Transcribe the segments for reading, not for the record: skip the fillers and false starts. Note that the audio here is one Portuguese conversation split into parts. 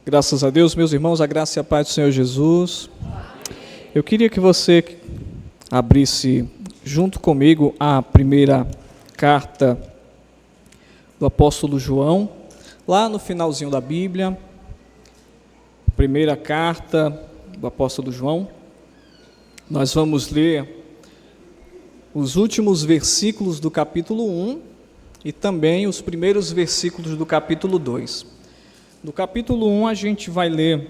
Graças a Deus, meus irmãos, a graça e a paz do Senhor Jesus. Eu queria que você abrisse junto comigo a primeira carta do apóstolo João, lá no finalzinho da Bíblia. Primeira carta do apóstolo João. Nós vamos ler os últimos versículos do capítulo 1 e também os primeiros versículos do capítulo 2. No capítulo 1 a gente vai ler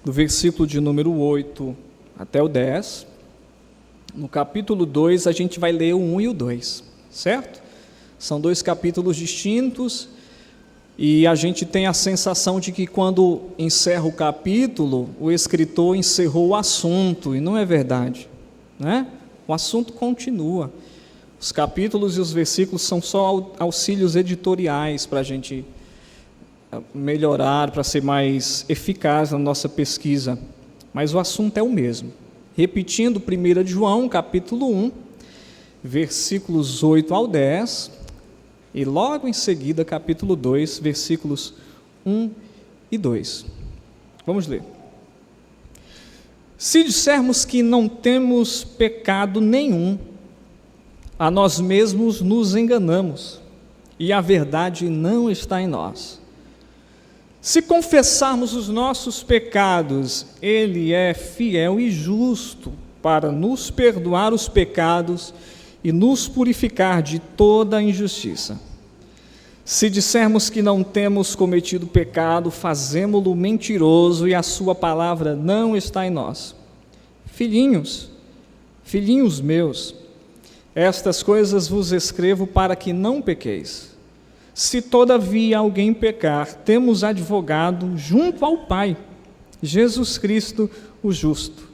do versículo de número 8 até o 10. No capítulo 2 a gente vai ler o 1 e o 2, certo? São dois capítulos distintos e a gente tem a sensação de que quando encerra o capítulo, o escritor encerrou o assunto, e não é verdade, né? O assunto continua. Os capítulos e os versículos são só auxílios editoriais para a gente melhorar, para ser mais eficaz na nossa pesquisa, mas o assunto é o mesmo. Repetindo, 1 de João, capítulo 1, versículos 8 ao 10, e logo em seguida, capítulo 2, versículos 1 e 2. Vamos ler. Se dissermos que não temos pecado nenhum, a nós mesmos nos enganamos, e a verdade não está em nós. Se confessarmos os nossos pecados, Ele é fiel e justo para nos perdoar os pecados e nos purificar de toda a injustiça. Se dissermos que não temos cometido pecado, fazemo-lo mentiroso e a sua palavra não está em nós. Filhinhos meus, estas coisas vos escrevo para que não pequeis. Se todavia alguém pecar, temos advogado junto ao Pai, Jesus Cristo o justo.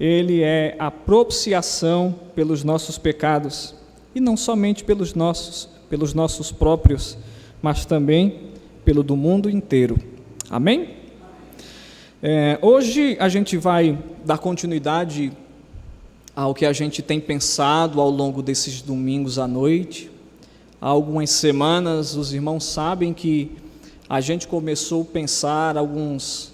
Ele é a propiciação pelos nossos pecados, e não somente pelos nossos próprios, mas também pelo do mundo inteiro. Amém? Hoje a gente vai dar continuidade ao que a gente tem pensado ao longo desses domingos à noite. Há algumas semanas, os irmãos sabem que a gente começou a pensar alguns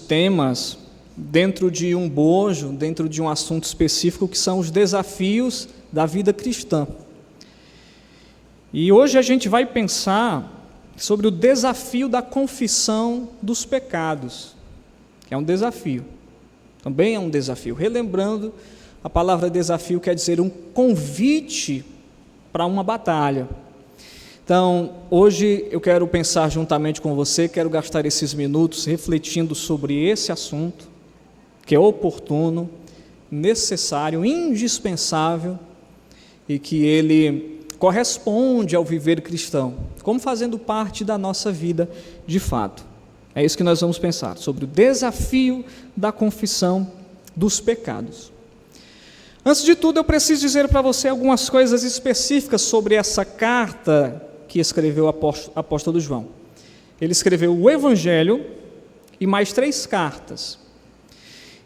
temas dentro de um bojo, dentro de um assunto específico, que são os desafios da vida cristã. E hoje a gente vai pensar sobre o desafio da confissão dos pecados, que é um desafio, também é um desafio. Relembrando, a palavra desafio quer dizer um convite para uma batalha. Então, hoje eu quero pensar juntamente com você, quero gastar esses minutos refletindo sobre esse assunto, que é oportuno, necessário, indispensável, e que ele corresponde ao viver cristão, como fazendo parte da nossa vida de fato. É isso que nós vamos pensar, sobre o desafio da confissão dos pecados. Antes de tudo, eu preciso dizer para você algumas coisas específicas sobre essa carta que escreveu o apóstolo João. Ele escreveu o Evangelho e mais 3 cartas.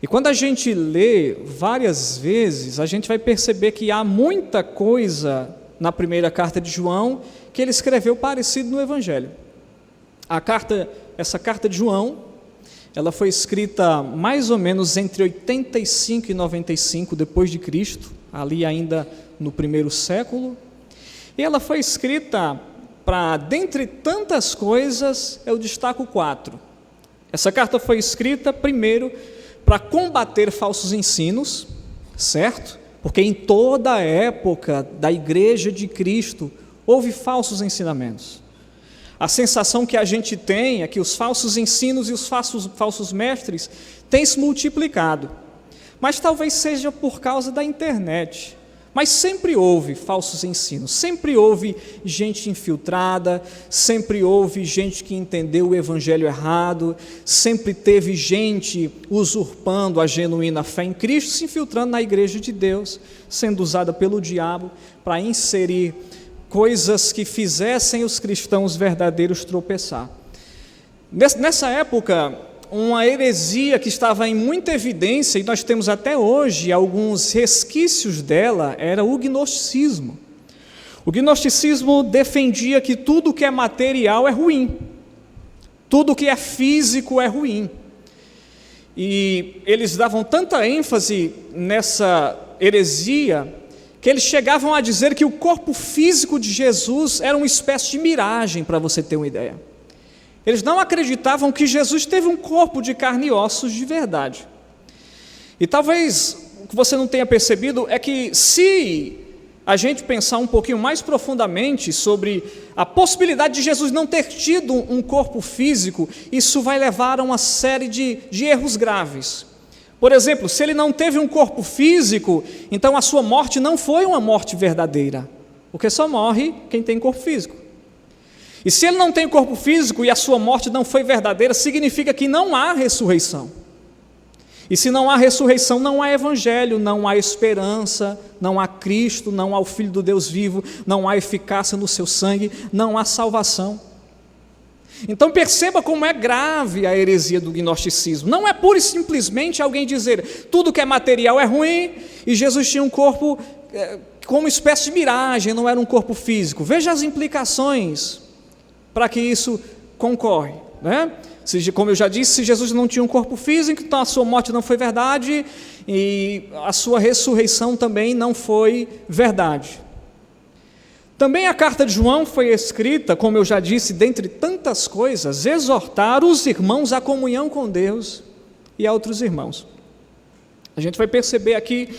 E quando a gente lê várias vezes, a gente vai perceber que há muita coisa na primeira carta de João que ele escreveu parecido no Evangelho. Essa carta de João, ela foi escrita mais ou menos entre 85 e 95 depois de Cristo, ali ainda no primeiro século. E ela foi escrita para, dentre tantas coisas, eu destaco 4. Essa carta foi escrita primeiro para combater falsos ensinos, certo? Porque em toda a época da Igreja de Cristo houve falsos ensinamentos. A sensação que a gente tem é que os falsos ensinos e os falsos mestres têm se multiplicado. Mas talvez seja por causa da internet. Mas sempre houve falsos ensinos, sempre houve gente infiltrada, sempre houve gente que entendeu o evangelho errado, sempre teve gente usurpando a genuína fé em Cristo, se infiltrando na igreja de Deus, sendo usada pelo diabo para inserir coisas que fizessem os cristãos verdadeiros tropeçar. Nessa época, uma heresia que estava em muita evidência, e nós temos até hoje alguns resquícios dela, era o gnosticismo. O gnosticismo defendia que tudo que é material é ruim. Tudo que é físico é ruim. E eles davam tanta ênfase nessa heresia que eles chegavam a dizer que o corpo físico de Jesus era uma espécie de miragem, para você ter uma ideia. Eles não acreditavam que Jesus teve um corpo de carne e ossos de verdade. E talvez o que você não tenha percebido é que, se a gente pensar um pouquinho mais profundamente sobre a possibilidade de Jesus não ter tido um corpo físico, isso vai levar a uma série de erros graves. Por exemplo, se ele não teve um corpo físico, então a sua morte não foi uma morte verdadeira, porque só morre quem tem corpo físico. E se ele não tem corpo físico e a sua morte não foi verdadeira, significa que não há ressurreição. E se não há ressurreição, não há evangelho, não há esperança, não há Cristo, não há o Filho do Deus vivo, não há eficácia no seu sangue, não há salvação. Então perceba como é grave a heresia do gnosticismo. Não é pura e simplesmente alguém dizer tudo que é material é ruim e Jesus tinha um corpo como uma espécie de miragem, não era um corpo físico. Veja as implicações para que isso concorre, né? Como eu já disse, se Jesus não tinha um corpo físico, então a sua morte não foi verdade e a sua ressurreição também não foi verdade. Também a carta de João foi escrita, como eu já disse, dentre tantas coisas, exortar os irmãos à comunhão com Deus e a outros irmãos. A gente vai perceber aqui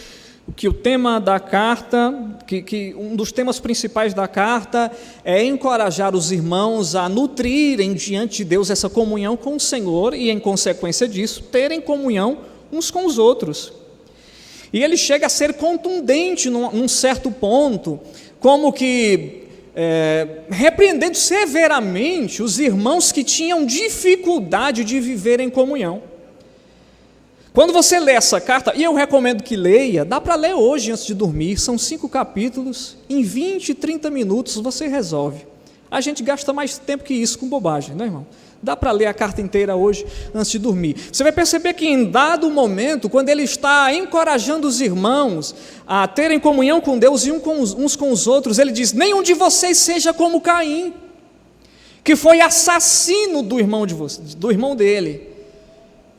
que o tema da carta, que um dos temas principais da carta é encorajar os irmãos a nutrirem diante de Deus essa comunhão com o Senhor e, em consequência disso, terem comunhão uns com os outros. E ele chega a ser contundente num certo ponto, como que repreendendo severamente os irmãos que tinham dificuldade de viver em comunhão. Quando você lê essa carta, e eu recomendo que leia, dá para ler hoje antes de dormir, são 5 capítulos, em 20, 30 minutos você resolve. A gente gasta mais tempo que isso com bobagem, não é, irmão? Dá para ler a carta inteira hoje antes de dormir. Você vai perceber que em dado momento, quando ele está encorajando os irmãos a terem comunhão com Deus e uns com os outros, ele diz: nenhum de vocês seja como Caim, que foi assassino do irmão dele.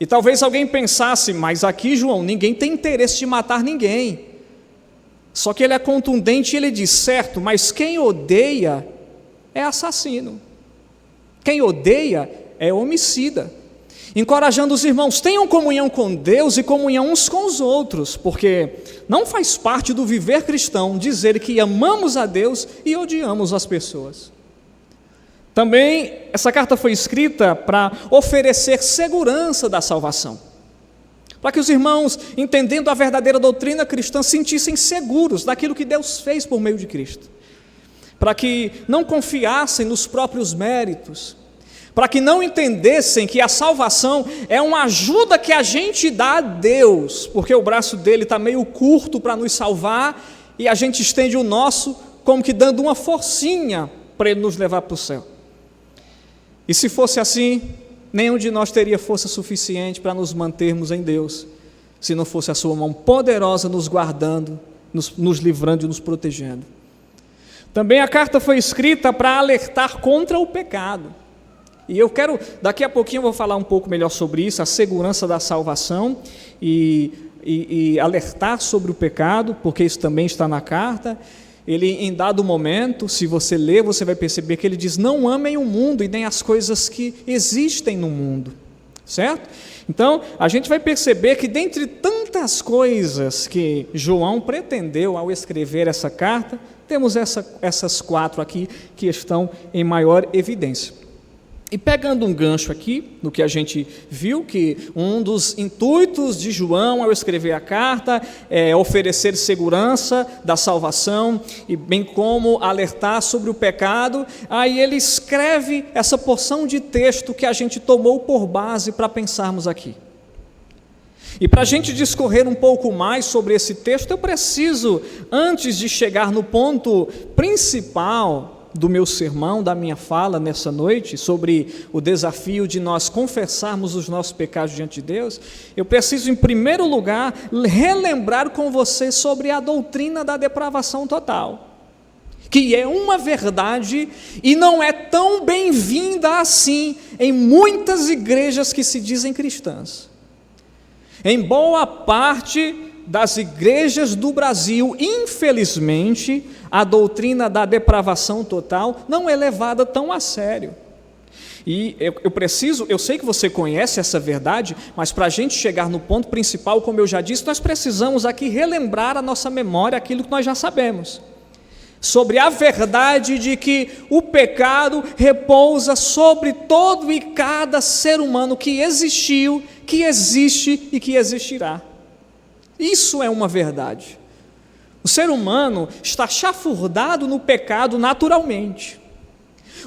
E talvez alguém pensasse, mas aqui, João, ninguém tem interesse de matar ninguém. Só que ele é contundente e ele diz, certo, mas quem odeia é assassino. Quem odeia é homicida. Encorajando os irmãos, tenham comunhão com Deus e comunhão uns com os outros, porque não faz parte do viver cristão dizer que amamos a Deus e odiamos as pessoas. Também, essa carta foi escrita para oferecer segurança da salvação, para que os irmãos, entendendo a verdadeira doutrina cristã, sentissem seguros daquilo que Deus fez por meio de Cristo, para que não confiassem nos próprios méritos, para que não entendessem que a salvação é uma ajuda que a gente dá a Deus, porque o braço dele está meio curto para nos salvar, e a gente estende o nosso como que dando uma forcinha para ele nos levar para o céu. E se fosse assim, nenhum de nós teria força suficiente para nos mantermos em Deus, se não fosse a sua mão poderosa nos guardando, nos livrando e nos protegendo. Também a carta foi escrita para alertar contra o pecado. E eu quero, daqui a pouquinho eu vou falar um pouco melhor sobre isso, a segurança da salvação e alertar sobre o pecado, porque isso também está na carta. Ele, em dado momento, se você ler, você vai perceber que ele diz, não amem o mundo e nem as coisas que existem no mundo, certo? Então, a gente vai perceber que dentre tantas coisas que João pretendeu ao escrever essa carta, temos essas 4 aqui que estão em maior evidência. E pegando um gancho aqui, no que a gente viu, que um dos intuitos de João ao escrever a carta é oferecer segurança da salvação, e bem como alertar sobre o pecado, aí ele escreve essa porção de texto que a gente tomou por base para pensarmos aqui. E para a gente discorrer um pouco mais sobre esse texto, eu preciso, antes de chegar no ponto principal do meu sermão, da minha fala nessa noite, sobre o desafio de nós confessarmos os nossos pecados diante de Deus, eu preciso, em primeiro lugar, relembrar com você sobre a doutrina da depravação total, que é uma verdade e não é tão bem-vinda assim em muitas igrejas que se dizem cristãs. Em boa parte das igrejas do Brasil, infelizmente, a doutrina da depravação total não é levada tão a sério. E eu sei que você conhece essa verdade, mas para a gente chegar no ponto principal, como eu já disse, nós precisamos aqui relembrar a nossa memória aquilo que nós já sabemos, sobre a verdade de que o pecado repousa sobre todo e cada ser humano que existiu, que existe e que existirá. Isso é uma verdade. O ser humano está chafurdado no pecado naturalmente.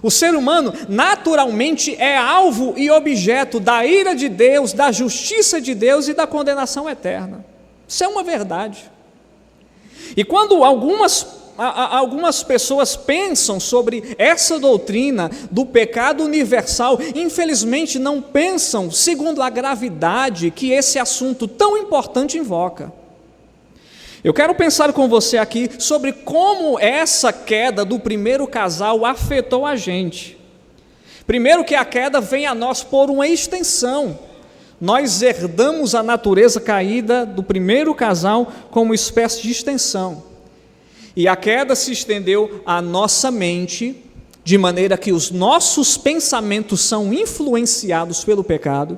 O ser humano naturalmente é alvo e objeto da ira de Deus, da justiça de Deus e da condenação eterna. Isso é uma verdade. E quando algumas pessoas pensam sobre essa doutrina do pecado universal, infelizmente não pensam segundo a gravidade que esse assunto tão importante invoca. Eu quero pensar com você aqui sobre como essa queda do primeiro casal afetou a gente. Primeiro que a queda vem a nós por uma extensão. Nós herdamos a natureza caída do primeiro casal como espécie de extensão. E a queda se estendeu à nossa mente, de maneira que os nossos pensamentos são influenciados pelo pecado.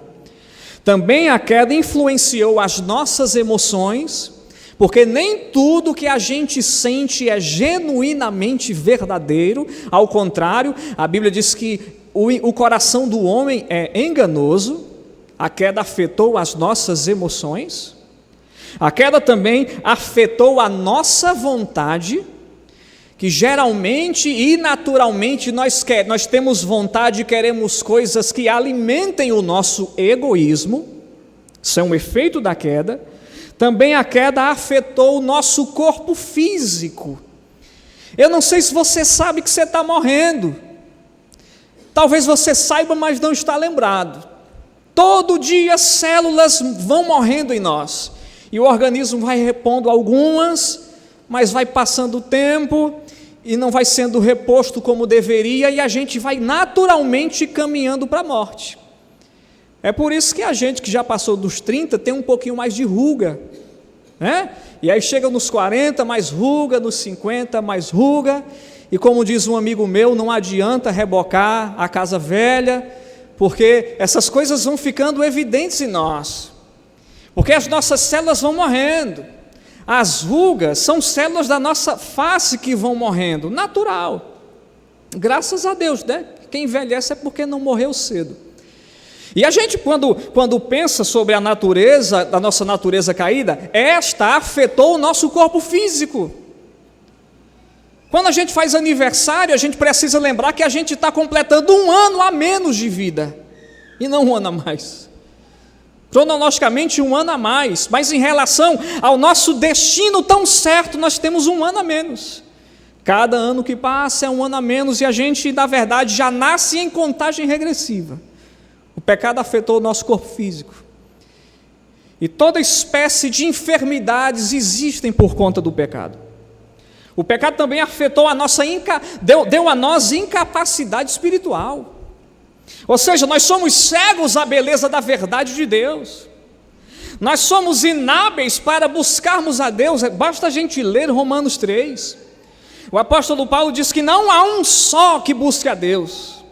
Também a queda influenciou as nossas emoções, porque nem tudo que a gente sente é genuinamente verdadeiro. Ao contrário, a Bíblia diz que o coração do homem é enganoso. A queda afetou as nossas emoções. A queda também afetou a nossa vontade, que geralmente e naturalmente nós temos vontade e queremos coisas que alimentem o nosso egoísmo. Isso é um efeito da queda. Também a queda afetou o nosso corpo físico. Eu não sei se você sabe que você está morrendo. Talvez você saiba, mas não está lembrado. Todo dia células vão morrendo em nós. E o organismo vai repondo algumas, mas vai passando o tempo e não vai sendo reposto como deveria, e a gente vai naturalmente caminhando para a morte. É por isso que a gente que já passou dos 30 tem um pouquinho mais de ruga, né? E aí chega nos 40, mais ruga, nos 50, mais ruga, e como diz um amigo meu, não adianta rebocar a casa velha, porque essas coisas vão ficando evidentes em nós, porque as nossas células vão morrendo. As rugas são células da nossa face que vão morrendo, natural, graças a Deus, né? Quem envelhece é porque não morreu cedo. E a gente, quando pensa sobre a natureza, da nossa natureza caída, esta afetou o nosso corpo físico. Quando a gente faz aniversário, a gente precisa lembrar que a gente está completando 1 ano a menos de vida, e não 1 ano a mais. Cronologicamente 1 ano a mais, mas em relação ao nosso destino tão certo, nós temos 1 ano a menos. Cada ano que passa é 1 ano a menos, e a gente, na verdade, já nasce em contagem regressiva. O pecado afetou o nosso corpo físico. E toda espécie de enfermidades existem por conta do pecado. O pecado também afetou a nossa, deu a nós incapacidade espiritual. Ou seja, nós somos cegos à beleza da verdade de Deus. Nós somos inábeis para buscarmos a Deus. Basta a gente ler Romanos 3. O apóstolo Paulo diz que não há um só que busque a Deus.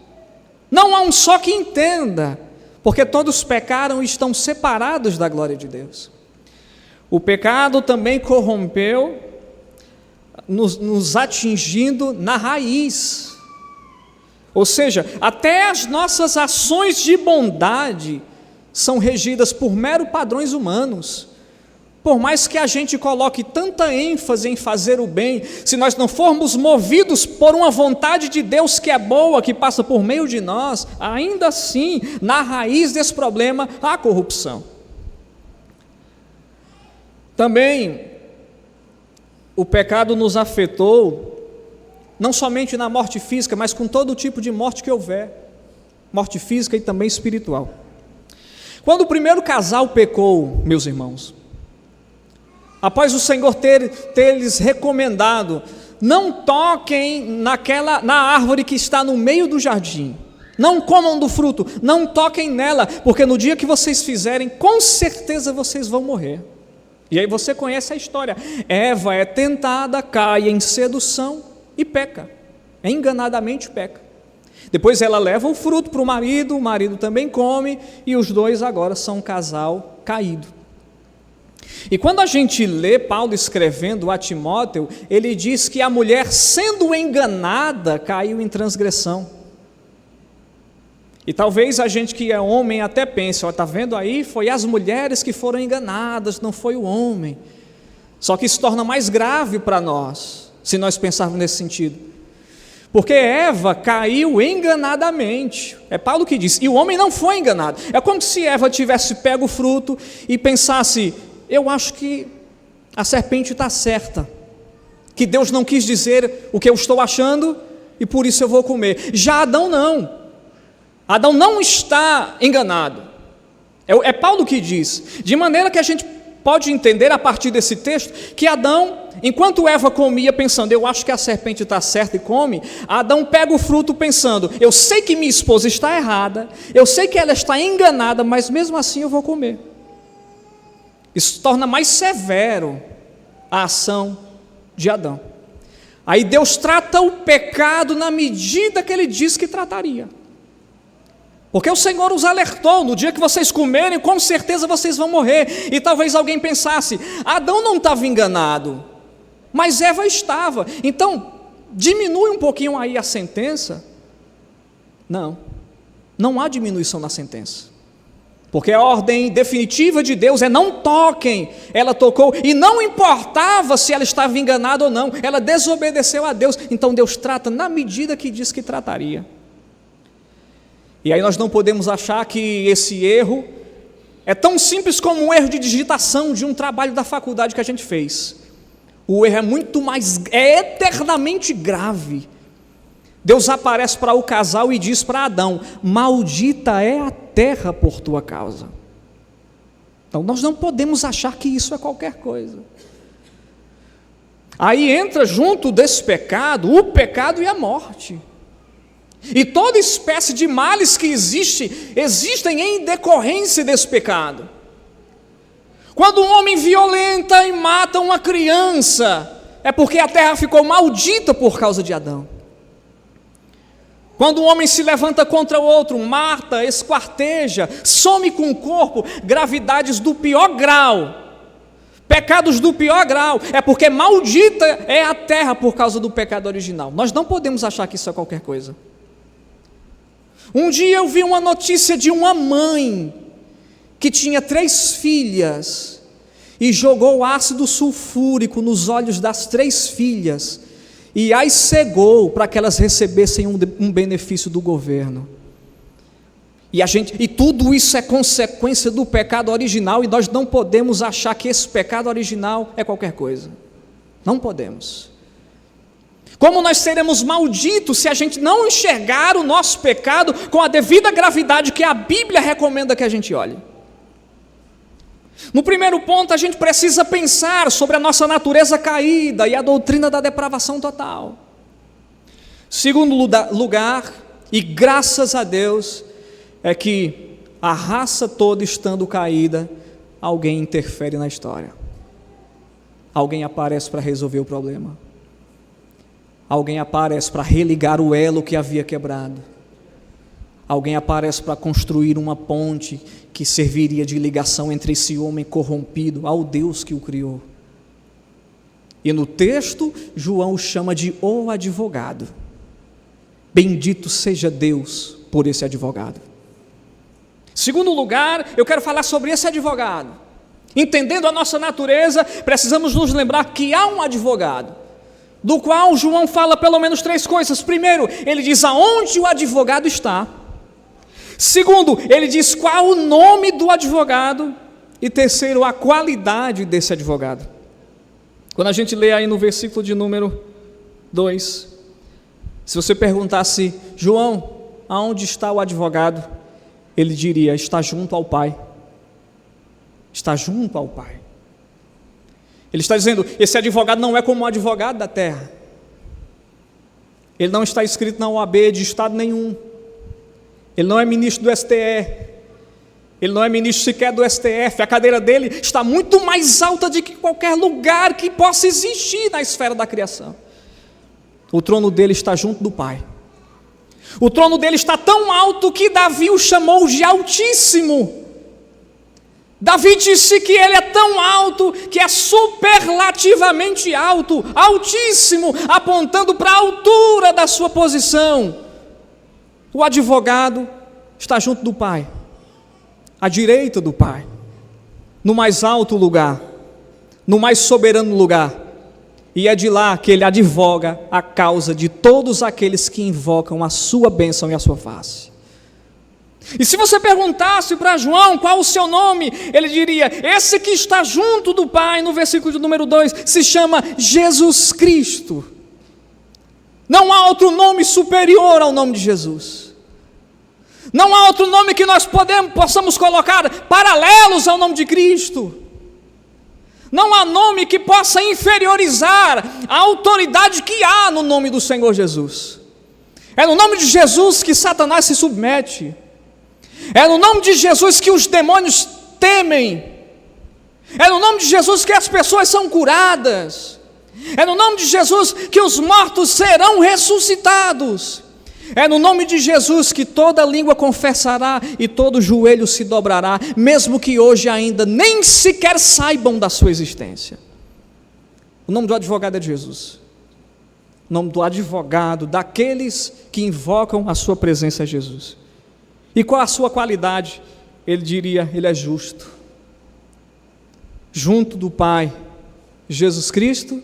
Não há um só que entenda, porque todos pecaram e estão separados da glória de Deus. O pecado também corrompeu, nos atingindo na raiz. Ou seja, até as nossas ações de bondade são regidas por meros padrões humanos. Por mais que a gente coloque tanta ênfase em fazer o bem, se nós não formos movidos por uma vontade de Deus que é boa, que passa por meio de nós, ainda assim, na raiz desse problema, há corrupção. Também, o pecado nos afetou, não somente na morte física, mas com todo tipo de morte que houver, morte física e também espiritual. Quando o primeiro casal pecou, meus irmãos, após o Senhor ter lhes recomendado não toquem na árvore que está no meio do jardim. Não comam do fruto, não toquem nela, porque no dia que vocês fizerem, com certeza vocês vão morrer. E aí você conhece a história. Eva é tentada, cai em sedução e peca. Enganadamente peca. Depois ela leva o fruto para o marido também come, e os dois agora são um casal caído. E quando a gente lê Paulo escrevendo a Timóteo, ele diz que a mulher, sendo enganada, caiu em transgressão. E talvez a gente que é homem até pense, está vendo aí, foi as mulheres que foram enganadas, não foi o homem. Só que isso torna mais grave para nós, se nós pensarmos nesse sentido. Porque Eva caiu enganadamente, é Paulo que diz, e o homem não foi enganado. É como se Eva tivesse pego o fruto e pensasse, eu acho que a serpente está certa, que Deus não quis dizer o que eu estou achando, e por isso eu vou comer. Já Adão não. Adão não está enganado, é Paulo que diz, de maneira que a gente pode entender a partir desse texto, que Adão, enquanto Eva comia pensando, eu acho que a serpente está certa e come, Adão pega o fruto pensando, eu sei que minha esposa está errada, eu sei que ela está enganada, mas mesmo assim eu vou comer. Isso torna mais severo a ação de Adão. Aí Deus trata o pecado na medida que ele disse que trataria. Porque o Senhor os alertou, no dia que vocês comerem, com certeza vocês vão morrer. E talvez alguém pensasse, Adão não estava enganado, mas Eva estava. Então, diminui um pouquinho aí a sentença. Não há diminuição na sentença. Porque a ordem definitiva de Deus é não toquem. Ela tocou e não importava se ela estava enganada ou não. Ela desobedeceu a Deus. Então Deus trata na medida que diz que trataria. E aí nós não podemos achar que esse erro é tão simples como um erro de digitação de um trabalho da faculdade que a gente fez. O erro é muito mais, é eternamente grave. Deus aparece para o casal e diz para Adão, maldita é a terra por tua causa. Então nós não podemos achar que isso é qualquer coisa. Aí entra junto desse pecado, o pecado e a morte. E toda espécie de males que existem em decorrência desse pecado. Quando um homem violenta e mata uma criança, é porque a terra ficou maldita por causa de Adão. Quando um homem se levanta contra o outro, mata, esquarteja, some com o corpo, gravidades do pior grau, pecados do pior grau, é porque maldita é a terra por causa do pecado original. Nós não podemos achar que isso é qualquer coisa. Um dia eu vi uma notícia de uma mãe que tinha 3 filhas e jogou ácido sulfúrico nos olhos das 3 filhas e as cegou para que elas recebessem um benefício do governo. E tudo isso é consequência do pecado original, e nós não podemos achar que esse pecado original é qualquer coisa. Não podemos. Como nós seremos malditos se a gente não enxergar o nosso pecado com a devida gravidade que a Bíblia recomenda que a gente olhe? No primeiro ponto, a gente precisa pensar sobre a nossa natureza caída e a doutrina da depravação total. Segundo lugar, e graças a Deus, é que a raça toda estando caída, alguém interfere na história. Alguém aparece para resolver o problema. Alguém aparece para religar o elo que havia quebrado. Alguém aparece para construir uma ponte que serviria de ligação entre esse homem corrompido ao Deus que o criou. E no texto, João o chama de o advogado. Bendito seja Deus por esse advogado. Segundo lugar, eu quero falar sobre esse advogado. Entendendo a nossa natureza, precisamos nos lembrar que há um advogado, do qual João fala pelo menos 3 coisas. Primeiro, ele diz aonde o advogado está. Segundo, ele diz qual o nome do advogado. E terceiro, a qualidade desse advogado. Quando a gente lê aí no versículo de número 2, se você perguntasse, João, aonde está o advogado? Ele diria, está junto ao Pai. Está junto ao Pai. Ele está dizendo, esse advogado não é como um advogado da terra. Ele não está inscrito na OAB de estado nenhum. Ele não é ministro do STE. Ele não é ministro sequer do STF. A cadeira dele está muito mais alta do que qualquer lugar que possa existir na esfera da criação. O trono dele está junto do Pai. O trono dele está tão alto que Davi o chamou de Altíssimo. Davi disse que ele é tão alto, que é superlativamente alto, altíssimo, apontando para a altura da sua posição. O advogado está junto do Pai, à direita do Pai, no mais alto lugar, no mais soberano lugar, e é de lá que ele advoga a causa de todos aqueles que invocam a sua bênção e a sua face. E se você perguntasse para João qual o seu nome, ele diria: esse que está junto do Pai, no versículo de número 2, se chama Jesus Cristo. Não há outro nome superior ao nome de Jesus. Não há outro nome que nós possamos colocar paralelos ao nome de Cristo. Não há nome que possa inferiorizar a autoridade que há no nome do Senhor Jesus. É no nome de Jesus que Satanás se submete. É no nome de Jesus que os demônios temem. É no nome de Jesus que as pessoas são curadas. É no nome de Jesus que os mortos serão ressuscitados. É no nome de Jesus que toda língua confessará e todo joelho se dobrará, mesmo que hoje ainda nem sequer saibam da sua existência. O nome do advogado é de Jesus. O nome do advogado, daqueles que invocam a sua presença, é Jesus. E qual a sua qualidade? Ele diria: ele é justo. Junto do Pai, Jesus Cristo,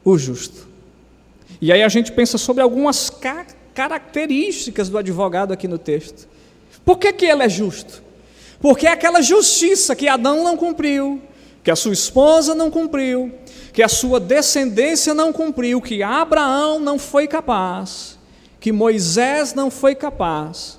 o justo. E aí a gente pensa sobre algumas características do advogado aqui no texto. Por que ele é justo? Porque é aquela justiça que Adão não cumpriu, que a sua esposa não cumpriu, que a sua descendência não cumpriu, que Abraão não foi capaz, que Moisés não foi capaz,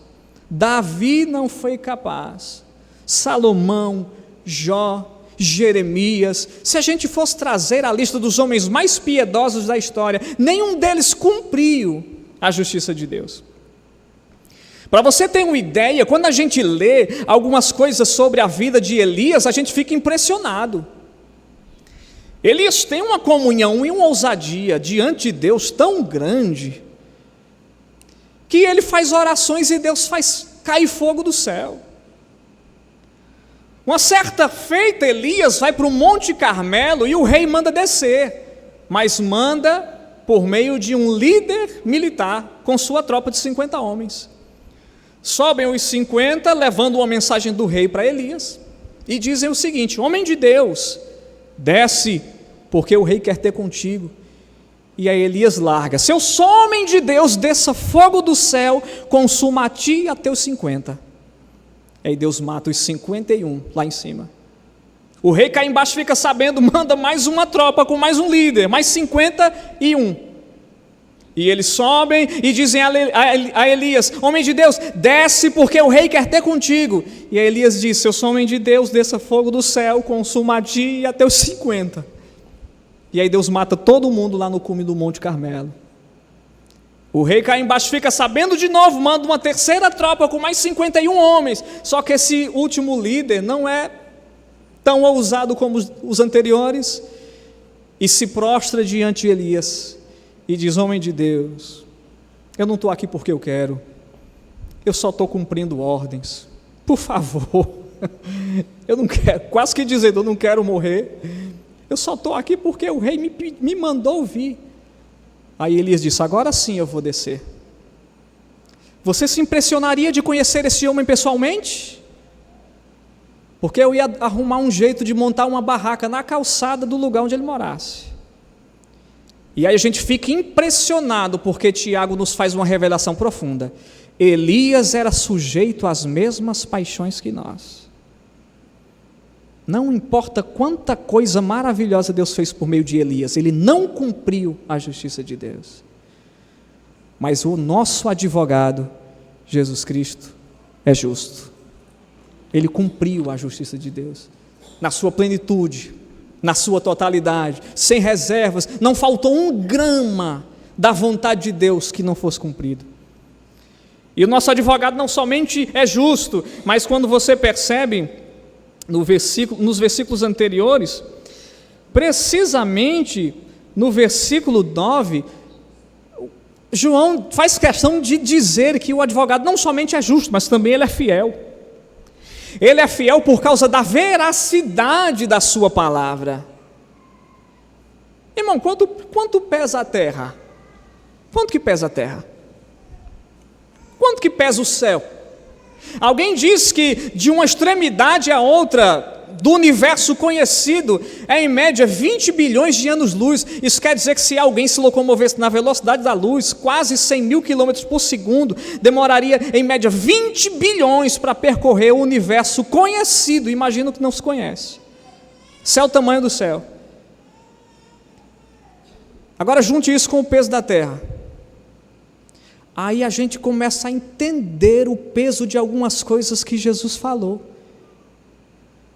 Davi não foi capaz, Salomão, Jó, Jeremias. Se a gente fosse trazer a lista dos homens mais piedosos da história, nenhum deles cumpriu a justiça de Deus. Para você ter uma ideia, quando a gente lê algumas coisas sobre a vida de Elias, a gente fica impressionado. Elias tem uma comunhão e uma ousadia diante de Deus tão grande, que ele faz orações e Deus faz cair fogo do céu. Uma certa feita, Elias vai para o Monte Carmelo e o rei manda descer, mas manda por meio de um líder militar com sua tropa de 50 homens. Sobem os 50, levando uma mensagem do rei para Elias, e dizem o seguinte: homem de Deus, desce, porque o rei quer ter contigo. E aí Elias larga: se eu sou homem de Deus, desça fogo do céu, consuma a ti e a teus 50. Aí Deus mata os 51 lá em cima. O rei cá embaixo fica sabendo, manda mais uma tropa com mais um líder, mais 51. E eles sobem e dizem a Elias: homem de Deus, desce, porque o rei quer ter contigo. E aí Elias diz: se eu sou homem de Deus, desça fogo do céu, consuma a ti e a teus 50. E aí Deus mata todo mundo lá no cume do Monte Carmelo. O rei cá embaixo fica sabendo de novo, manda uma terceira tropa com mais 51 homens. Só que esse último líder não é tão ousado como os anteriores, e se prostra diante de Elias e diz: homem de Deus, eu não estou aqui porque eu quero, eu só estou cumprindo ordens, por favor, eu não quero, quase que dizendo, eu não quero morrer, eu só estou aqui porque o rei me mandou vir. Aí Elias disse: agora sim eu vou descer. Você se impressionaria de conhecer esse homem pessoalmente? Porque eu ia arrumar um jeito de montar uma barraca na calçada do lugar onde ele morasse. E aí a gente fica impressionado, porque Tiago nos faz uma revelação profunda. Elias era sujeito às mesmas paixões que nós. Não importa quanta coisa maravilhosa Deus fez por meio de Elias, ele não cumpriu a justiça de Deus. Mas o nosso advogado, Jesus Cristo, é justo. Ele cumpriu a justiça de Deus, na sua plenitude, na sua totalidade, sem reservas, não faltou um grama da vontade de Deus que não fosse cumprido. E o nosso advogado não somente é justo, mas quando você percebe nos versículos anteriores, precisamente no versículo 9, João faz questão de dizer que o advogado não somente é justo, mas também ele é fiel. Ele é fiel por causa da veracidade da sua palavra. Irmão, quanto pesa a terra? Quanto que pesa a terra? Quanto que pesa o céu? Alguém diz que de uma extremidade à outra do universo conhecido é em média 20 bilhões de anos-luz. Isso quer dizer que se alguém se locomovesse na velocidade da luz, quase 100 mil quilômetros por segundo, demoraria em média 20 bilhões para percorrer o universo conhecido. Imagina o que não se conhece. Céu é o tamanho do céu. Agora junte isso com o peso da terra. Aí a gente começa a entender o peso de algumas coisas que Jesus falou.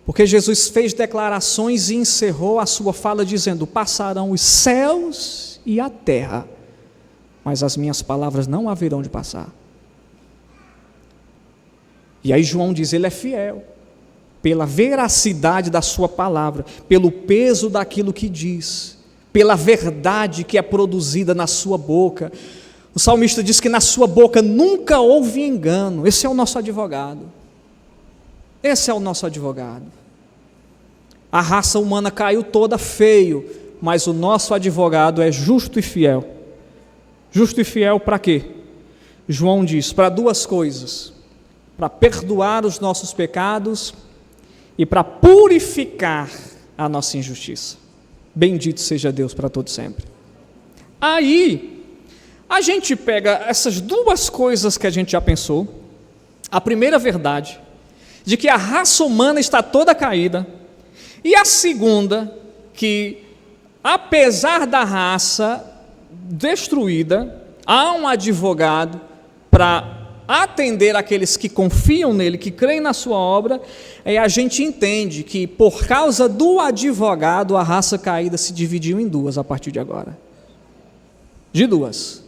Porque Jesus fez declarações e encerrou a sua fala dizendo: passarão os céus e a terra, mas as minhas palavras não haverão de passar. E aí João diz, ele é fiel, pela veracidade da sua palavra, pelo peso daquilo que diz, pela verdade que é produzida na sua boca. O salmista diz que na sua boca nunca houve engano. Esse é o nosso advogado. Esse é o nosso advogado. A raça humana caiu toda feio, mas o nosso advogado é justo e fiel. Justo e fiel para quê? João diz, para duas coisas: para perdoar os nossos pecados e para purificar a nossa injustiça. Bendito seja Deus para todo sempre. Aí a gente pega essas duas coisas que a gente já pensou. A primeira verdade, de que a raça humana está toda caída, e a segunda, que apesar da raça destruída, há um advogado para atender aqueles que confiam nele, que creem na sua obra. E a gente entende que por causa do advogado a raça caída se dividiu em duas a partir de agora. De duas.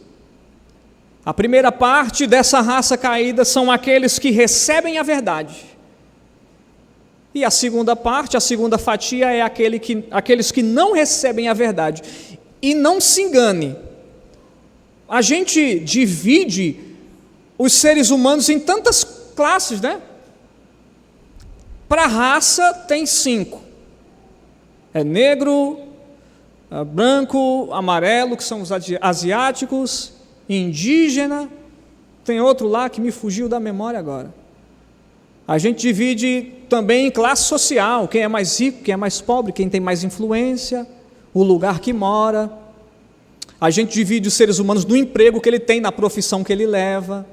A primeira parte dessa raça caída são aqueles que recebem a verdade. E a segunda parte, a segunda fatia é aqueles que não recebem a verdade. E não se engane, a gente divide os seres humanos em tantas classes, né? Para a raça tem 5. É negro, branco, amarelo, que são os asiáticos, indígena, tem outro lá que me fugiu da memória agora. A gente divide também em classe social, quem é mais rico, quem é mais pobre, quem tem mais influência, o lugar que mora. A gente divide os seres humanos no emprego que ele tem, na profissão que ele leva.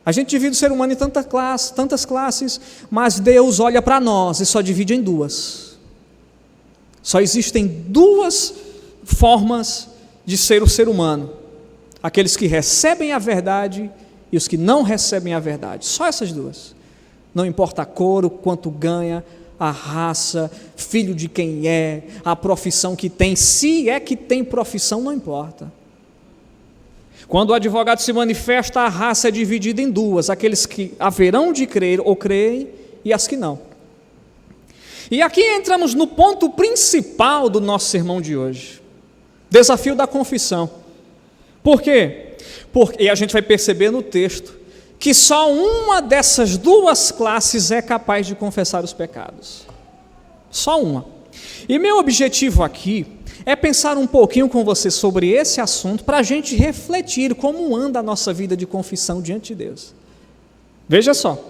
A gente divide o ser humano em tantas classes, mas Deus olha para nós e só divide em duas. Só existem duas formas de ser o ser humano: aqueles que recebem a verdade e os que não recebem a verdade. Só essas duas. Não importa a cor, o quanto ganha, a raça, filho de quem é, a profissão que tem, se é que tem profissão, não importa. Quando o advogado se manifesta, a raça é dividida em duas: aqueles que haverão de crer ou creem e as que não. E aqui entramos no ponto principal do nosso sermão de hoje: desafio da confissão. Por quê? Porque a gente vai perceber no texto que só uma dessas duas classes é capaz de confessar os pecados. Só uma. E meu objetivo aqui é pensar um pouquinho com você sobre esse assunto, para a gente refletir como anda a nossa vida de confissão diante de Deus. Veja só.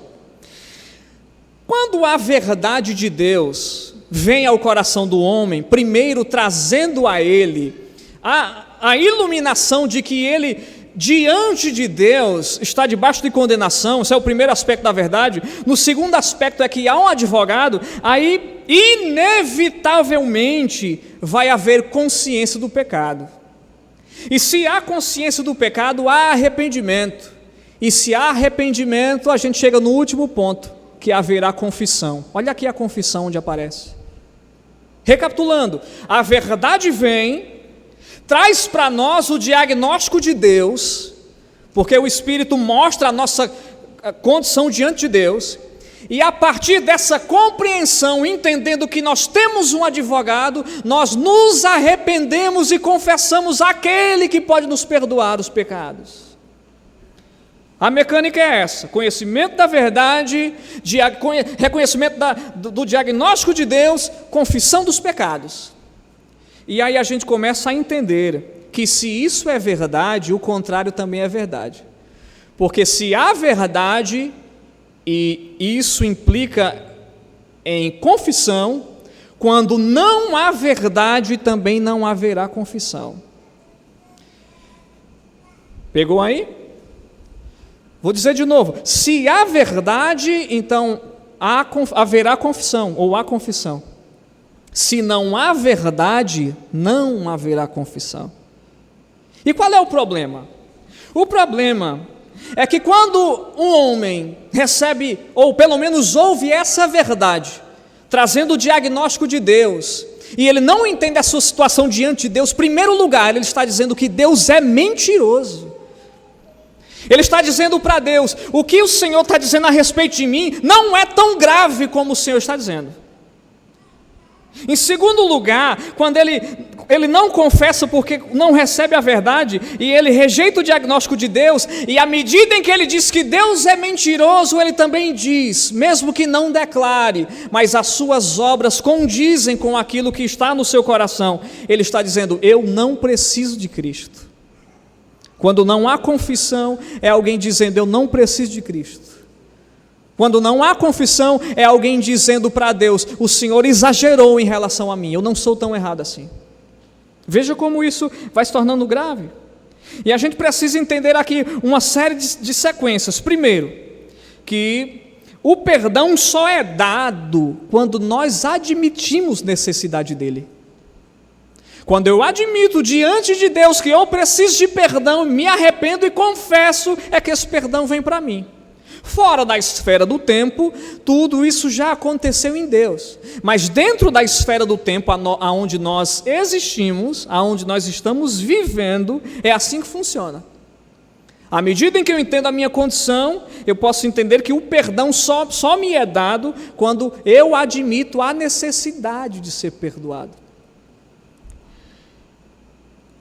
Quando a verdade de Deus vem ao coração do homem, primeiro trazendo a ele a iluminação de que ele, diante de Deus, está debaixo de condenação. Esse é o primeiro aspecto da verdade. No segundo aspecto é que há um advogado, aí inevitavelmente vai haver consciência do pecado. E se há consciência do pecado, há arrependimento. E se há arrependimento, a gente chega no último ponto, que haverá confissão. Olha aqui a confissão onde aparece. Recapitulando, a verdade vem, traz para nós o diagnóstico de Deus, porque o Espírito mostra a nossa condição diante de Deus, e a partir dessa compreensão, entendendo que nós temos um advogado, nós nos arrependemos e confessamos aquele que pode nos perdoar os pecados. A mecânica é essa: conhecimento da verdade, reconhecimento do diagnóstico de Deus, confissão dos pecados. E aí a gente começa a entender que se isso é verdade, o contrário também é verdade. Porque se há verdade, e isso implica em confissão, quando não há verdade, também não haverá confissão. Pegou aí? Vou dizer de novo: se há verdade, então haverá confissão, ou há confissão. Se não há verdade, não haverá confissão. E qual é o problema? O problema é que quando um homem recebe, ou pelo menos ouve essa verdade, trazendo o diagnóstico de Deus, e ele não entende a sua situação diante de Deus, em primeiro lugar, ele está dizendo que Deus é mentiroso. Ele está dizendo para Deus: o que o Senhor está dizendo a respeito de mim não é tão grave como o Senhor está dizendo. Em segundo lugar, quando ele não confessa porque não recebe a verdade, e ele rejeita o diagnóstico de Deus, e à medida em que ele diz que Deus é mentiroso, ele também diz, mesmo que não declare, mas as suas obras condizem com aquilo que está no seu coração, ele está dizendo: eu não preciso de Cristo. Quando não há confissão, é alguém dizendo: eu não preciso de Cristo. Quando não há confissão, é alguém dizendo para Deus: o Senhor exagerou em relação a mim, eu não sou tão errado assim. Veja como isso vai se tornando grave. E a gente precisa entender aqui uma série de sequências. Primeiro, que o perdão só é dado quando nós admitimos necessidade dele. Quando eu admito diante de Deus que eu preciso de perdão, me arrependo e confesso, é que esse perdão vem para mim. Fora da esfera do tempo, tudo isso já aconteceu em Deus. Mas dentro da esfera do tempo, aonde nós existimos, aonde nós estamos vivendo, é assim que funciona. À medida em que eu entendo a minha condição, eu posso entender que o perdão só me é dado quando eu admito a necessidade de ser perdoado.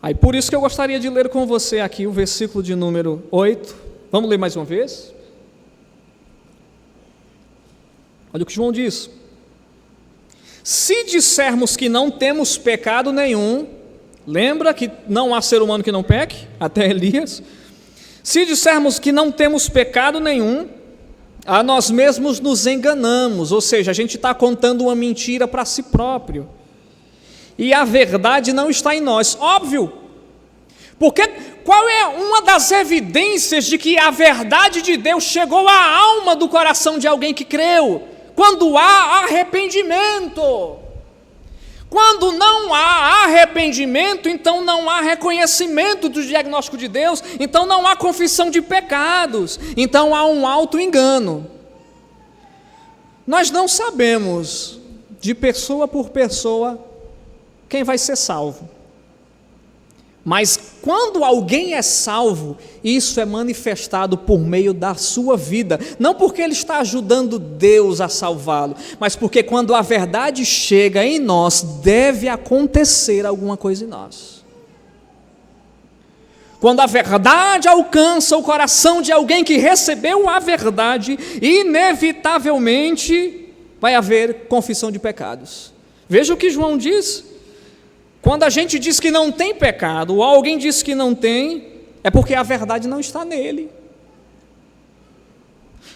Aí por isso que eu gostaria de ler com você aqui o versículo de número 8. Vamos ler mais uma vez? Olha o que João diz: se dissermos que não temos pecado nenhum, lembra que não há ser humano que não peque, até Elias. Se dissermos que não temos pecado nenhum, a nós mesmos nos enganamos, ou seja, a gente está contando uma mentira para si próprio, e a verdade não está em nós. Óbvio, porque qual é uma das evidências de que a verdade de Deus chegou à alma do coração de alguém que creu? Quando há arrependimento. Quando não há arrependimento, então não há reconhecimento do diagnóstico de Deus, então não há confissão de pecados, então há um auto-engano. Nós não sabemos, de pessoa por pessoa, quem vai ser salvo. Mas quando alguém é salvo, isso é manifestado por meio da sua vida, não porque ele está ajudando Deus a salvá-lo, mas porque quando a verdade chega em nós, deve acontecer alguma coisa em nós. Quando a verdade alcança o coração de alguém que recebeu a verdade, inevitavelmente vai haver confissão de pecados. Veja o que João diz. Quando a gente diz que não tem pecado, ou alguém diz que não tem, é porque a verdade não está nele.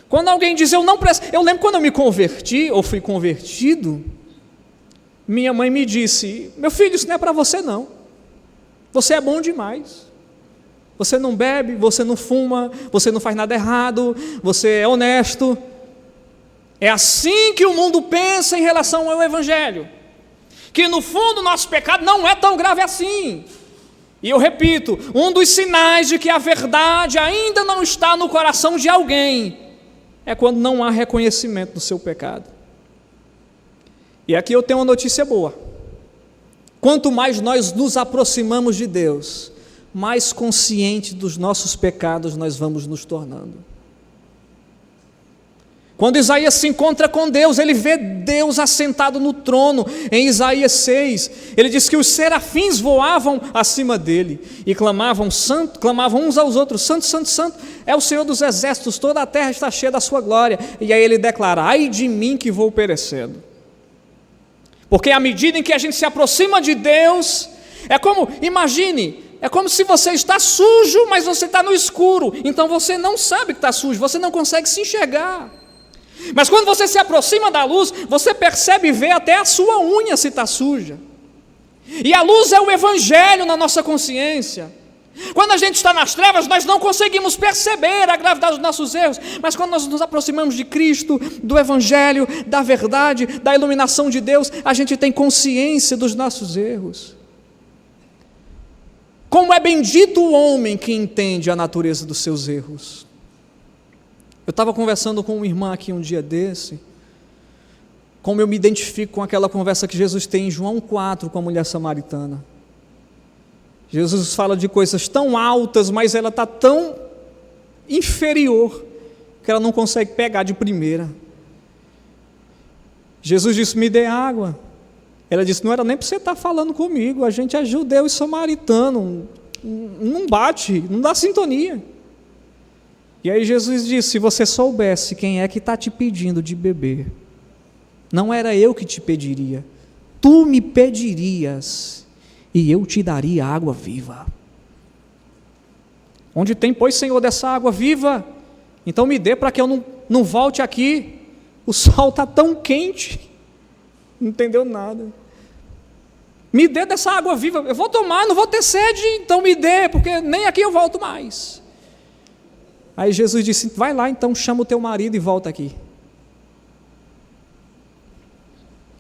Quando alguém diz: eu não preciso... Eu lembro quando eu me converti, ou fui convertido, minha mãe me disse: meu filho, isso não é para você não. Você é bom demais. Você não bebe, você não fuma, você não faz nada errado, você é honesto. É assim que o mundo pensa em relação ao Evangelho. Que no fundo o nosso pecado não é tão grave assim. E eu repito, um dos sinais de que a verdade ainda não está no coração de alguém é quando não há reconhecimento do seu pecado. E aqui eu tenho uma notícia boa. quanto mais nós nos aproximamos de Deus, mais conscientes dos nossos pecados nós vamos nos tornando. Quando Isaías se encontra com Deus, ele vê Deus assentado no trono. Em Isaías 6, ele diz que os serafins voavam acima dele e clamavam uns aos outros: Santo, Santo, Santo é o Senhor dos exércitos, toda a terra está cheia da sua glória. E aí ele declara: ai de mim que vou perecendo. Porque à medida em que a gente se aproxima de Deus, imagine, é como se você está sujo, mas você está no escuro. Então você não sabe que está sujo, você não consegue se enxergar. Mas quando você se aproxima da luz, você percebe e vê até a sua unha se está suja. E a luz é o Evangelho na nossa consciência. Quando a gente está nas trevas, nós não conseguimos perceber a gravidade dos nossos erros. Mas quando nós nos aproximamos de Cristo, do Evangelho, da verdade, da iluminação de Deus, a gente tem consciência dos nossos erros. Como é bendito o homem que entende a natureza dos seus erros. Eu estava conversando com uma irmã aqui um dia desse, como eu me identifico com aquela conversa que Jesus tem em João 4 com a mulher samaritana. Jesus fala de coisas tão altas, mas ela está tão inferior, que ela não consegue pegar de primeira. Jesus disse: me dê água. Ela disse: não era nem para você estar falando comigo, a gente é judeu e samaritano, não bate, não dá sintonia. E aí Jesus disse: se você soubesse quem é que está te pedindo de beber, não era eu que te pediria, tu me pedirias, e eu te daria água viva. Onde tem, pois, Senhor, dessa água viva? Então me dê para que eu não volte aqui, o sol está tão quente. Não entendeu nada. Me dê dessa água viva, eu vou tomar, não vou ter sede, então me dê, porque nem aqui eu volto mais. Aí Jesus disse: vai lá então, chama o teu marido e volta aqui.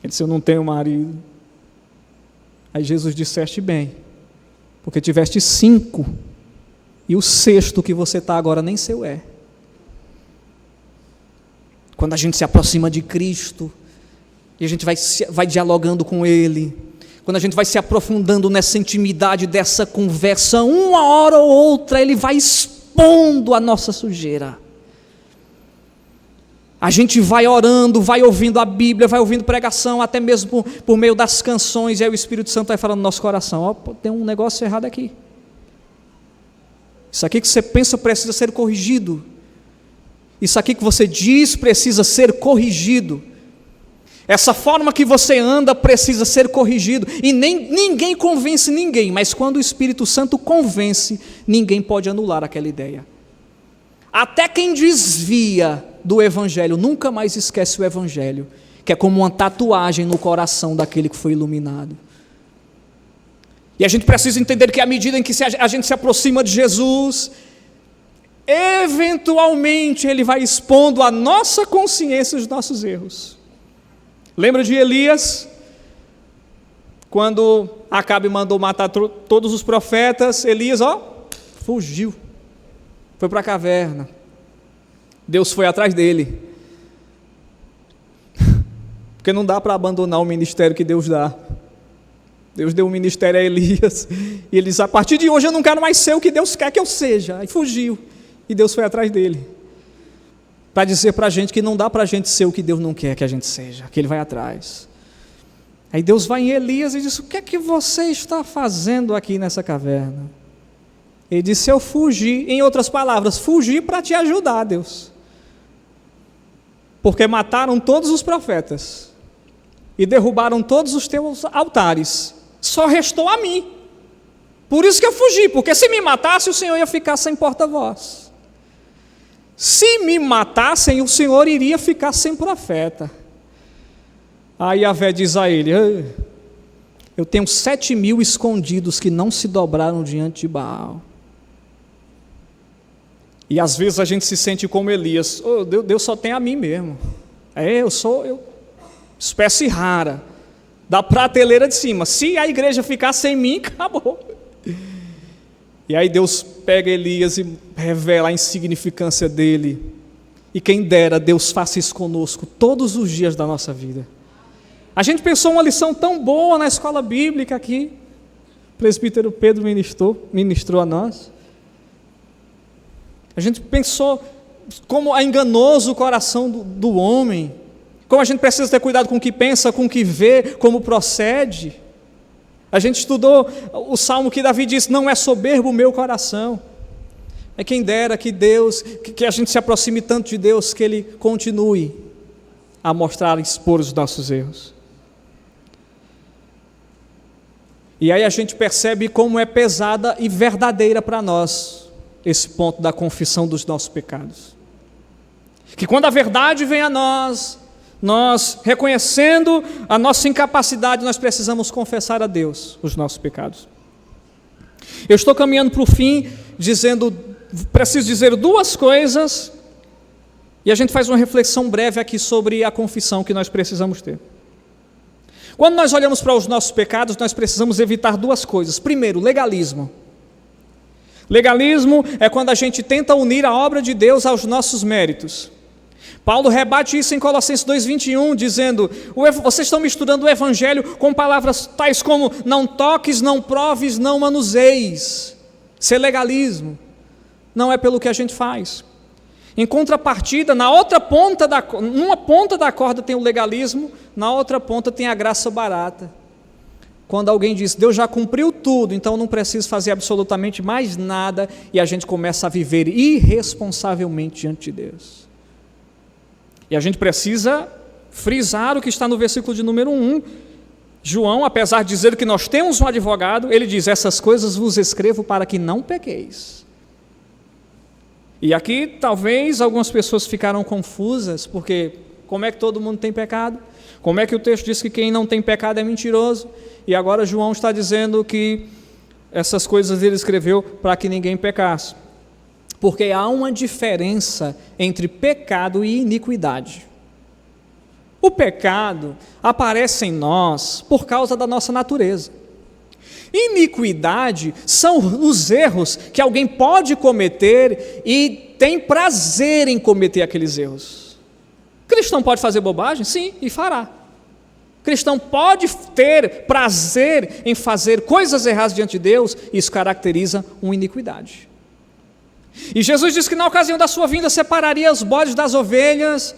Ele disse: eu não tenho marido. Aí Jesus disseste bem, porque tiveste 5, e o 6º que você está agora nem seu é. Quando a gente se aproxima de Cristo, e a gente vai dialogando com Ele, quando a gente vai se aprofundando nessa intimidade dessa conversa, uma hora ou outra Ele vai expondo a nossa sujeira. A gente vai orando, vai ouvindo a Bíblia, vai ouvindo pregação, até mesmo por meio das canções, e aí o Espírito Santo vai falando no nosso coração: ó, tem um negócio errado aqui. Isso aqui que você pensa precisa ser corrigido. Isso aqui que você diz precisa ser corrigido. Essa forma que você anda precisa ser corrigido. E ninguém convence ninguém, mas quando o Espírito Santo convence, ninguém pode anular aquela ideia. Até quem desvia do Evangelho nunca mais esquece o Evangelho, que é como uma tatuagem no coração daquele que foi iluminado. E a gente precisa entender que à medida em que a gente se aproxima de Jesus, eventualmente Ele vai expondo à nossa consciência os nossos erros. Lembra de Elias? Quando Acabe mandou matar todos os profetas, Elias, fugiu. Foi para a caverna. Deus foi atrás dele. Porque não dá para abandonar o ministério que Deus dá. Deus deu um ministério a Elias. E ele disse: a partir de hoje eu não quero mais ser o que Deus quer que eu seja. E fugiu. E Deus foi atrás dele. Para dizer para a gente que não dá para a gente ser o que Deus não quer que a gente seja, que Ele vai atrás. Aí Deus vai em Elias e diz: o que é que você está fazendo aqui nessa caverna? Ele disse: eu fugi. Em outras palavras, fugi para te ajudar, Deus. Porque mataram todos os profetas e derrubaram todos os teus altares, só restou a mim. Por isso que eu fugi, porque se me matasse, o Senhor ia ficar sem porta-voz. Se me matassem, o Senhor iria ficar sem profeta. Aí Yahvé diz a ele: eu tenho 7.000 escondidos que não se dobraram diante de Baal. E às vezes a gente se sente como Elias: Deus só tem a mim mesmo. Eu sou espécie rara, da prateleira de cima. Se a igreja ficar sem mim, acabou. E aí Deus pega Elias e revela a insignificância dele. E quem dera Deus faça isso conosco todos os dias da nossa vida. A gente pensou uma lição tão boa na escola bíblica aqui. O presbítero Pedro ministrou a nós. A gente pensou como é enganoso o coração do homem, como a gente precisa ter cuidado com o que pensa, com o que vê, como procede. A gente estudou o salmo que Davi disse: não é soberbo o meu coração. É quem dera que Deus, que a gente se aproxime tanto de Deus, que Ele continue a mostrar e expor os nossos erros. E aí a gente percebe como é pesada e verdadeira para nós esse ponto da confissão dos nossos pecados. Que quando a verdade vem a nós reconhecendo a nossa incapacidade, nós precisamos confessar a Deus os nossos pecados. Eu estou caminhando para o fim, preciso dizer duas coisas, e a gente faz uma reflexão breve aqui sobre a confissão que nós precisamos ter. Quando nós olhamos para os nossos pecados, nós precisamos evitar duas coisas. Primeiro, legalismo. Legalismo é quando a gente tenta unir a obra de Deus aos nossos méritos. Paulo rebate isso em Colossenses 2,21, dizendo: vocês estão misturando o evangelho com palavras tais como não toques, não proves, não manuseis. Isso é legalismo. Não é pelo que a gente faz. Em contrapartida, numa ponta da corda tem o legalismo, na outra ponta tem a graça barata. Quando alguém diz: Deus já cumpriu tudo, então não preciso fazer absolutamente mais nada, e a gente começa a viver irresponsavelmente diante de Deus. E a gente precisa frisar o que está no versículo de número 1. João, apesar de dizer que nós temos um advogado, ele diz: essas coisas vos escrevo para que não pequeis. E aqui talvez algumas pessoas ficaram confusas, porque como é que todo mundo tem pecado? Como é que o texto diz que quem não tem pecado é mentiroso? E agora João está dizendo que essas coisas ele escreveu para que ninguém pecasse. Porque há uma diferença entre pecado e iniquidade. O pecado aparece em nós por causa da nossa natureza. Iniquidade são os erros que alguém pode cometer e tem prazer em cometer aqueles erros. O cristão pode fazer bobagem? Sim, e fará. O cristão pode ter prazer em fazer coisas erradas diante de Deus, isso caracteriza uma iniquidade. E Jesus disse que na ocasião da sua vinda separaria os bodes das ovelhas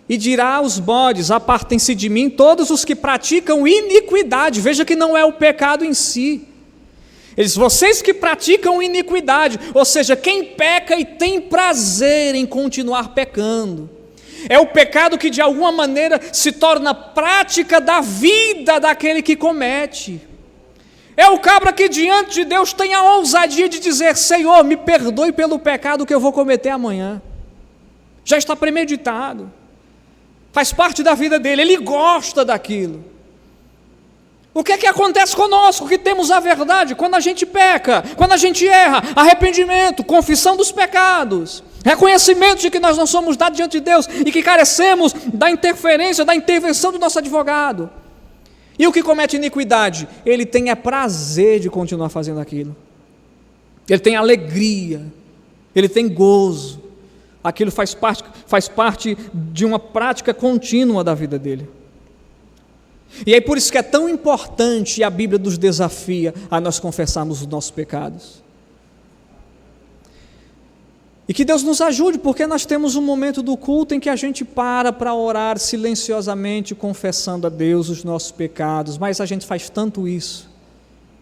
e dirá aos bodes: apartem-se de mim todos os que praticam iniquidade. Veja que não é o pecado em si. Ele diz: vocês que praticam iniquidade, ou seja, quem peca e tem prazer em continuar pecando. É o pecado que de alguma maneira se torna prática da vida daquele que comete. É o cabra que diante de Deus tem a ousadia de dizer: Senhor, me perdoe pelo pecado que eu vou cometer amanhã. Já está premeditado. Faz parte da vida dele, ele gosta daquilo. O que é que acontece conosco que temos a verdade? Quando a gente peca, quando a gente erra, arrependimento, confissão dos pecados, reconhecimento de que nós não somos dados diante de Deus e que carecemos da interferência, da intervenção do nosso advogado. E o que comete iniquidade? Ele tem prazer de continuar fazendo aquilo. Ele tem alegria, ele tem gozo. Aquilo faz parte de uma prática contínua da vida dele. E é por isso que é tão importante, e a Bíblia nos desafia a nós confessarmos os nossos pecados. E que Deus nos ajude, porque nós temos um momento do culto em que a gente para orar silenciosamente, confessando a Deus os nossos pecados, mas a gente faz tanto isso,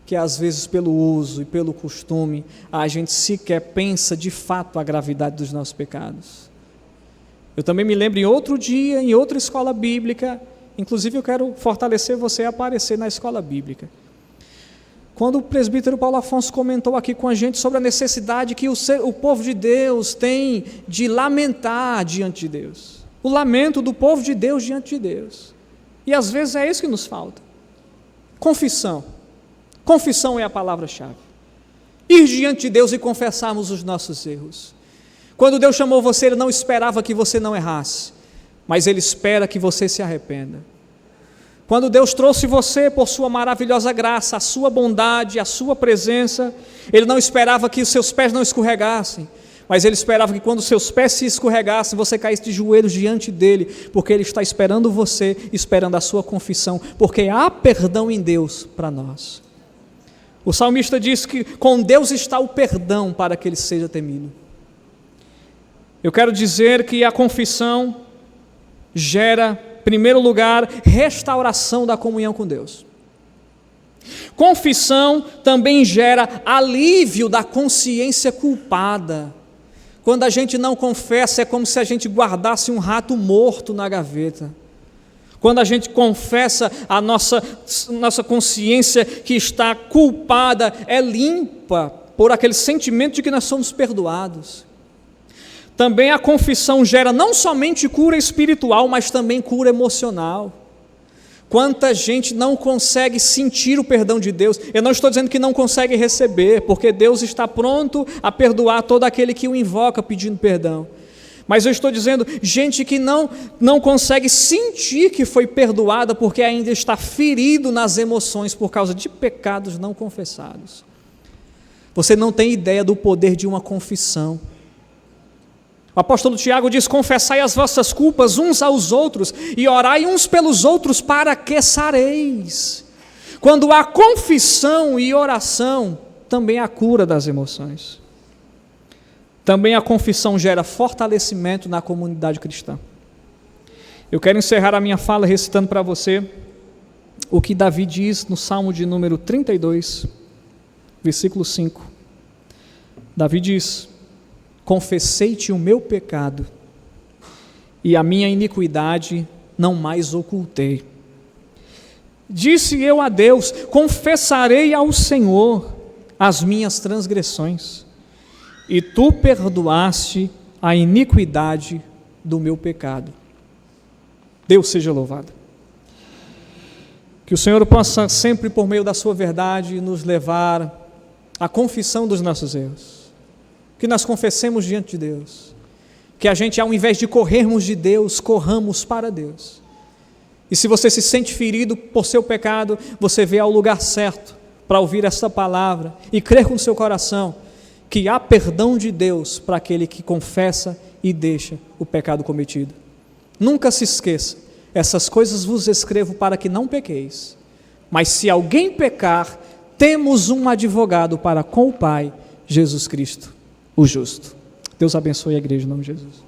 que às vezes pelo uso e pelo costume, a gente sequer pensa de fato a gravidade dos nossos pecados. Eu também me lembro em outro dia, em outra escola bíblica, inclusive eu quero fortalecer você a aparecer na escola bíblica. Quando o presbítero Paulo Afonso comentou aqui com a gente sobre a necessidade que o povo de Deus tem de lamentar diante de Deus. O lamento do povo de Deus diante de Deus. E às vezes é isso que nos falta. Confissão. Confissão é a palavra-chave. Ir diante de Deus e confessarmos os nossos erros. Quando Deus chamou você, Ele não esperava que você não errasse, mas Ele espera que você se arrependa. Quando Deus trouxe você por sua maravilhosa graça, a sua bondade, a sua presença, Ele não esperava que os seus pés não escorregassem, Mas ele esperava que quando seus pés se escorregassem, você caísse de joelhos diante dele, porque ele está esperando você, esperando a sua confissão, porque há perdão em Deus para nós. O salmista diz que com Deus está o perdão para que ele seja temido. Eu quero dizer que a confissão gera, em primeiro lugar, restauração da comunhão com Deus. Confissão também gera alívio da consciência culpada. Quando a gente não confessa, é como se a gente guardasse um rato morto na gaveta. Quando a gente confessa, a nossa consciência que está culpada é limpa por aquele sentimento de que nós somos perdoados. Também a confissão gera não somente cura espiritual, mas também cura emocional. Quanta gente não consegue sentir o perdão de Deus. Eu não estou dizendo que não consegue receber, porque Deus está pronto a perdoar todo aquele que o invoca pedindo perdão. Mas eu estou dizendo, gente que não consegue sentir que foi perdoada, porque ainda está ferido nas emoções por causa de pecados não confessados. Você não tem ideia do poder de uma confissão. O apóstolo Tiago diz: confessai as vossas culpas uns aos outros e orai uns pelos outros para que sareis. Quando há confissão e oração, também há cura das emoções. Também a confissão gera fortalecimento na comunidade cristã. Eu quero encerrar a minha fala recitando para você o que Davi diz no Salmo de número 32, versículo 5. Davi diz: confessei-te o meu pecado, e a minha iniquidade não mais ocultei. Disse eu a Deus: confessarei ao Senhor as minhas transgressões, e tu perdoaste a iniquidade do meu pecado. Deus seja louvado. Que o Senhor possa sempre, por meio da sua verdade, nos levar à confissão dos nossos erros. Que nós confessemos diante de Deus, que a gente, ao invés de corrermos de Deus, corramos para Deus. E se você se sente ferido por seu pecado, você vê ao lugar certo para ouvir esta palavra e crer com seu coração que há perdão de Deus para aquele que confessa e deixa o pecado cometido. Nunca se esqueça, essas coisas vos escrevo para que não pequeis, mas se alguém pecar, temos um advogado para com o Pai, Jesus Cristo, o justo. Deus abençoe a igreja em nome de Jesus.